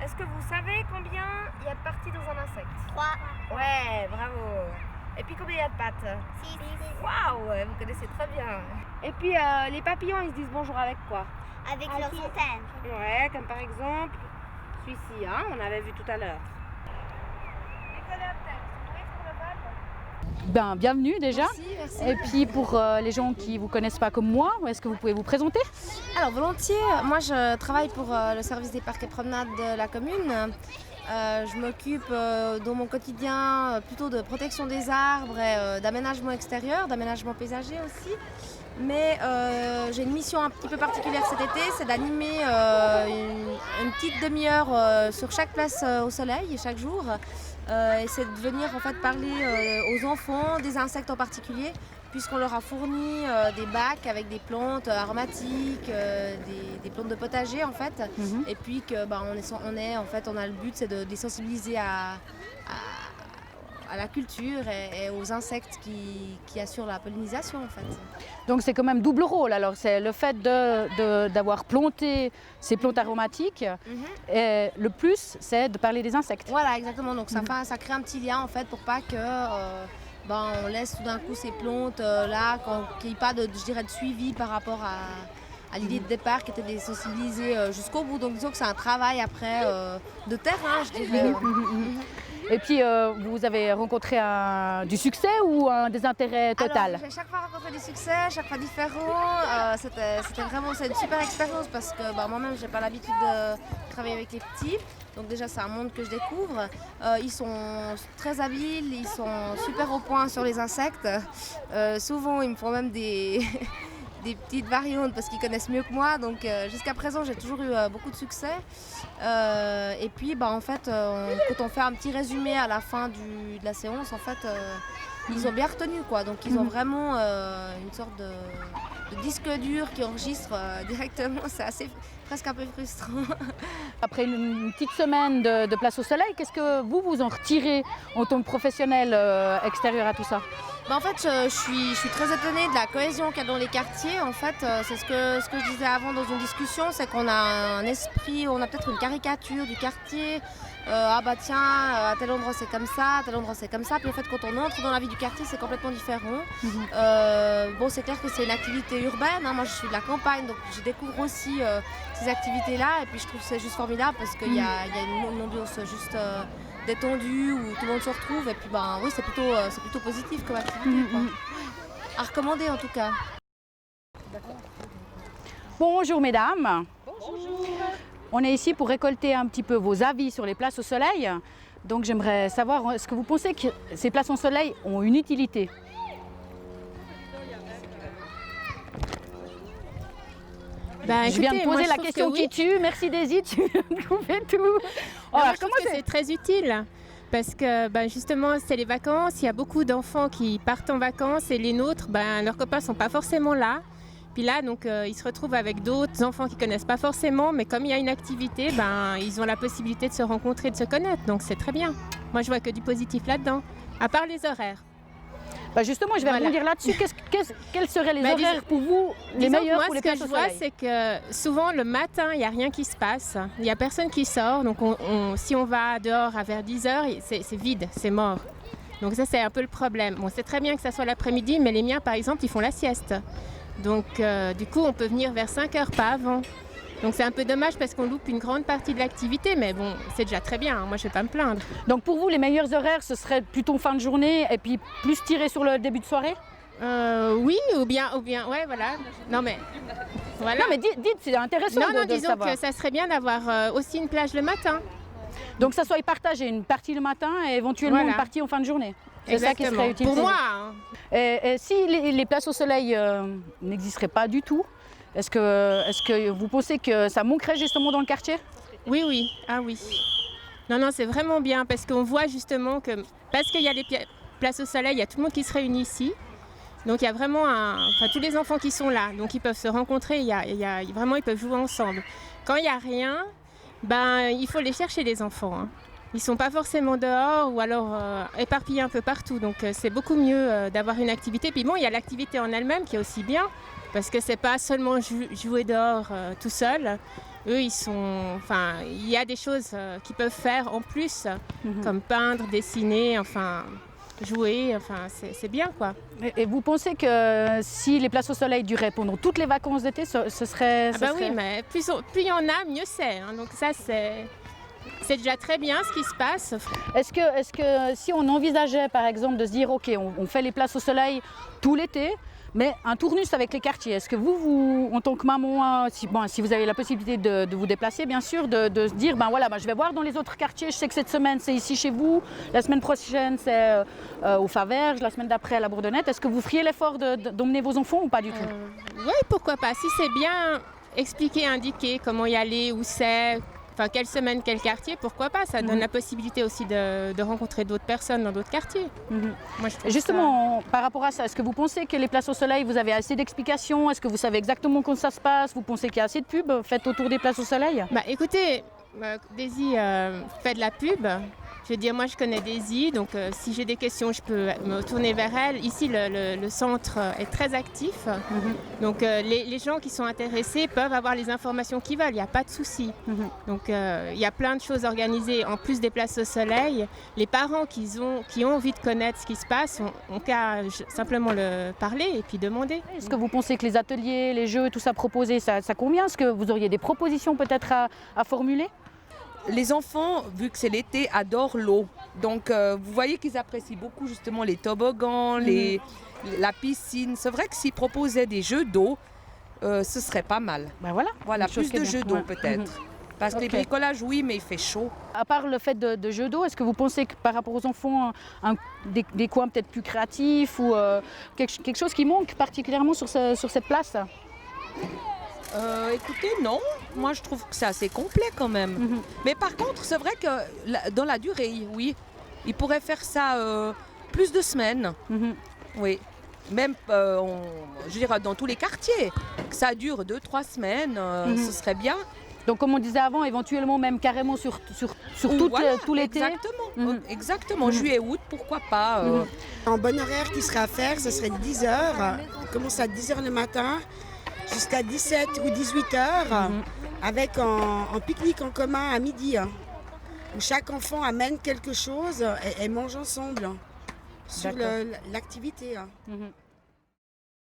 Est-ce que vous savez combien il y a de parties dans un insecte? 3. Ouais, bravo. Et puis combien il y a de pattes? 6. Waouh, vous connaissez très bien. Et puis les papillons, ils se disent bonjour avec quoi? Avec leurs antennes. Ouais, comme par exemple celui-ci, hein, on avait vu tout à l'heure. Ben, bienvenue déjà. Merci. Et puis pour les gens qui ne vous connaissent pas comme moi, est-ce que vous pouvez vous présenter? Alors volontiers, moi je travaille pour le service des parcs et promenades de la commune. Je m'occupe dans mon quotidien plutôt de protection des arbres et d'aménagement extérieur, d'aménagement paysager aussi. Mais j'ai une mission un petit peu particulière cet été, c'est d'animer une petite demi-heure sur chaque place au soleil chaque jour. Et c'est de venir en fait parler aux enfants des insectes en particulier, puisqu'on leur a fourni des bacs avec des plantes aromatiques, des plantes de potager en fait. Et puis que on a le but, c'est de les sensibiliser à la culture et aux insectes qui assurent la pollinisation en fait. Donc c'est quand même double rôle. Alors c'est le fait d'avoir planté ces plantes aromatiques et le plus c'est de parler des insectes. Voilà, exactement. Donc ça crée un petit lien en fait pour pas que on laisse tout d'un coup ces plantes là, qu'il n'y ait pas de suivi par rapport à l'idée de départ qui était de les sensibiliser jusqu'au bout. Donc disons que c'est un travail après de terrain, je dirais. Et puis vous avez rencontré du succès ou un désintérêt total? Alors, j'ai chaque fois rencontré du succès, chaque fois différent. C'était vraiment une super expérience parce que moi-même j'ai pas l'habitude de travailler avec les petits. Donc déjà c'est un monde que je découvre. Ils sont très habiles, ils sont super au point sur les insectes. Souvent ils me font même des petites variantes parce qu'ils connaissent mieux que moi. Donc jusqu'à présent j'ai toujours eu beaucoup de succès. Et puis en fait quand on fait un petit résumé à la fin de la séance, en fait ils ont bien retenu quoi. Donc ils ont vraiment une sorte de disque dur qui enregistre directement. C'est presque un peu frustrant. Après une petite semaine de place au soleil, qu'est-ce que vous en retirez en tant que professionnel extérieur à tout ça? En fait, je suis très étonnée de la cohésion qu'il y a dans les quartiers. En fait, c'est ce que je disais avant dans une discussion, c'est qu'on a un esprit, on a peut-être une caricature du quartier. À tel endroit c'est comme ça, à tel endroit c'est comme ça. Puis en fait, quand on entre dans la vie du quartier, c'est complètement différent. C'est clair que c'est une activité urbaine. Hein. Moi, je suis de la campagne, donc je découvre aussi ces activités-là. Et puis, je trouve que c'est juste formidable parce qu'il y a une ambiance juste détendue où tout le monde se retrouve. Et puis, oui, c'est plutôt positif comme activité. Quoi. À recommander en tout cas. Bonjour mesdames. Bonjour. On est ici pour récolter un petit peu vos avis sur les places au soleil. Donc j'aimerais savoir, est-ce que vous pensez que ces places au soleil ont une utilité? Je viens de poser la question qui tue. Merci Daisy, tu fais tout. Alors, je trouve que c'est très utile. Parce que justement, c'est les vacances, il y a beaucoup d'enfants qui partent en vacances et les nôtres, leurs copains ne sont pas forcément là. Puis là, donc, ils se retrouvent avec d'autres enfants qu'ils ne connaissent pas forcément, mais comme il y a une activité, ils ont la possibilité de se rencontrer, de se connaître. Donc c'est très bien. Moi, je vois que du positif là-dedans, à part les horaires. Justement, je vais rebondir là-dessus. Quels seraient les horaires pour vous, les meilleurs pour les places au soleil? Moi, ce que je vois, c'est que souvent, le matin, il n'y a rien qui se passe. Il n'y a personne qui sort. Donc, si on va dehors vers 10h, c'est vide, c'est mort. Donc ça, c'est un peu le problème. Bon, c'est très bien que ça soit l'après-midi, mais les miens, par exemple, ils font la sieste. Donc, du coup, on peut venir vers 5h, pas avant. Donc, c'est un peu dommage parce qu'on loupe une grande partie de l'activité, mais bon, c'est déjà très bien. Moi, je ne vais pas me plaindre. Donc, pour vous, les meilleurs horaires, ce serait plutôt fin de journée et puis plus tiré sur le début de soirée? Oui, ou bien, ouais, voilà. Non, mais voilà. Non, mais dites, c'est intéressant de disons savoir. Que ça serait bien d'avoir aussi une plage le matin. Donc, ça soit partagé, une partie le matin et éventuellement une partie en fin de journée. C'est ça qui serait utile. Pour moi. Hein. Et si les places au soleil n'existeraient pas du tout, est-ce que vous pensez que ça manquerait justement dans le quartier? Oui. Ah oui. Non, c'est vraiment bien parce qu'on voit justement que parce qu'il y a les places au soleil, il y a tout le monde qui se réunit ici. Donc il y a vraiment tous les enfants qui sont là, donc ils peuvent se rencontrer, vraiment ils peuvent jouer ensemble. Quand il n'y a rien, il faut les chercher les enfants. Hein. Ils ne sont pas forcément dehors ou alors éparpillés un peu partout. Donc c'est beaucoup mieux d'avoir une activité. Puis bon, il y a l'activité en elle-même qui est aussi bien. Parce que c'est pas seulement jouer dehors tout seul. eux, il y a des choses qu'ils peuvent faire en plus, comme peindre, dessiner, enfin, jouer, enfin, c'est bien, quoi. Et vous pensez que si les places au soleil duraient pendant toutes les vacances d'été, ce serait... Oui, mais plus il y en a, mieux c'est. Hein. Donc ça, c'est déjà très bien ce qui se passe. Est-ce que si on envisageait par exemple de se dire ok, on fait les places au soleil tout l'été, mais un tournus avec les quartiers, est-ce que vous en tant que maman, si vous avez la possibilité de vous déplacer bien sûr, de se dire je vais voir dans les autres quartiers, je sais que cette semaine c'est ici chez vous, la semaine prochaine c'est au Faverges, la semaine d'après à la Bourdonnette, est-ce que vous feriez l'effort d'emmener vos enfants ou pas du tout? Oui, pourquoi pas, si c'est bien expliqué, indiqué comment y aller, où c'est. Enfin, quelle semaine, quel quartier, pourquoi pas? Ça donne la possibilité aussi de rencontrer d'autres personnes dans d'autres quartiers. Moi, je trouve justement, par rapport à ça, est-ce que vous pensez que les places au soleil, vous avez assez d'explications? Est-ce que vous savez exactement comment ça se passe? Vous pensez qu'il y a assez de pubs faites autour des places au soleil? Écoutez, Daisy fait de la pub. Je veux dire, moi je connais Daisy, donc si j'ai des questions, je peux me tourner vers elle. Ici, le centre est très actif, donc les gens qui sont intéressés peuvent avoir les informations qu'ils veulent, il n'y a pas de souci. Donc il y a plein de choses organisées en plus des places au soleil. Les parents qui ont envie de connaître ce qui se passe ont qu'à simplement le parler et puis demander. Est-ce que vous pensez que les ateliers, les jeux, tout ça proposé, ça convient? Est-ce que vous auriez des propositions peut-être à formuler? Les enfants, vu que c'est l'été, adorent l'eau. Donc, vous voyez qu'ils apprécient beaucoup justement les toboggans, la piscine. C'est vrai que s'ils proposaient des jeux d'eau, ce serait pas mal. Voilà, plus de jeux d'eau peut-être. Parce que les bricolages, oui, mais il fait chaud. À part le fait de jeux d'eau, est-ce que vous pensez que par rapport aux enfants, des coins peut-être plus créatifs ou quelque chose qui manque particulièrement sur cette place? Écoutez, non. Moi, je trouve que c'est assez complet quand même. Mais par contre, c'est vrai que dans la durée, oui, ils pourraient faire ça plus de semaines. Oui. Même, je veux dire, dans tous les quartiers. Que ça dure 2-3 semaines, ce serait bien. Donc, comme on disait avant, éventuellement même carrément sur tout l'été. Exactement. Exactement. Juillet-août, pourquoi pas. En bon horaire qui serait à faire, ce serait 10h. On commence à 10h le matin. Jusqu'à 17 ou 18 heures, avec un pique-nique en commun à midi, où chaque enfant amène quelque chose et mange ensemble sur l'activité.